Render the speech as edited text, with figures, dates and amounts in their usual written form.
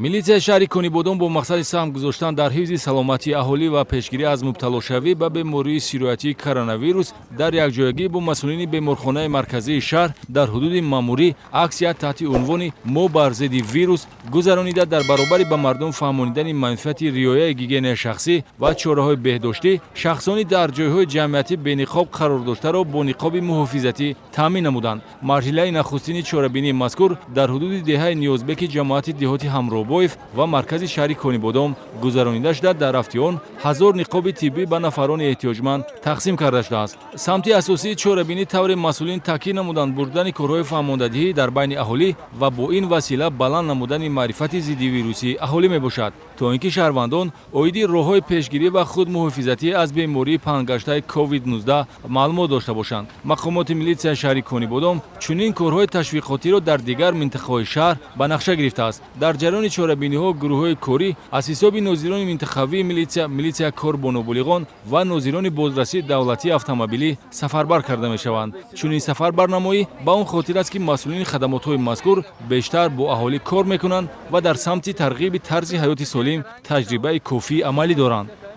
милитсияи шаҳри Конибодон бо мақсади саҳм гузоштан дар ҳифзи саломатии аҳолӣ ва пешгирӣ аз мубталошавӣ ба бемории сироятии коронавирус дар якҷоягӣ бо масъулини беморхонаи марказии шаҳр дар ҳудуди маъмурӣ аксия таҳти унвони «Мо бар зидди вирус» гузаронида дар баробари ба мардум фаҳмонидани манфиати риояи гигиенаи шахсӣ ва чораҳои беҳдоштӣ шахсони дар ҷойҳои ҷамъиятӣ бениқоб қарор доштаро бо ниқоби муҳофизатӣ таъмин намуданд. Марҳилаи нахустини чорабинии мазкур дар ҳудуди деҳаи Ниёзбеки ҷамоати деҳоти Ҳамроҳбоев ва маркази шаҳри Конибодон гузаронида шуда, дар рафти он 1000 ниқоби тиббӣ ба нафарони эҳтиёҷманд тақсим карда шудааст. Самти асосии чорабинӣ тавре масъулин таъкид намуданд бурдани корҳои фаҳмондадиҳӣ дар байни аҳолӣ ва бо ин васила баланд намудани маърифати зидди вирусии аҳолӣ мебошад, то ин ки шаҳрвандон оиди роҳҳои пешгирӣ ва худмуҳофизатӣ аз бемории паҳнгаштаи COVID-19 маълумот дошта бошанд. Мақомоти милитсияи шаҳри Конибодон чунин корҳои ташвиқотиро дар дигар минтақаҳои шаҳр ба нақша гирифтааст. Дар ҷараёни чорабиниҳо гурӯҳҳои корӣ аз ҳисоби нозирони минтахавии милитсия кор бо нобулиғон ва нозирони бозрасии давлатии автомобилӣ сафарбар карда мешаванд. Чунин сафарбарнамоӣ ба он хотир аст ки масъулини хадамотҳои мазкур бештар бо аҳолӣ кор мекунанд ва дар самти тарғиби тарзи ҳаёти солим таҷрибаи кофӣ амалӣ доранд.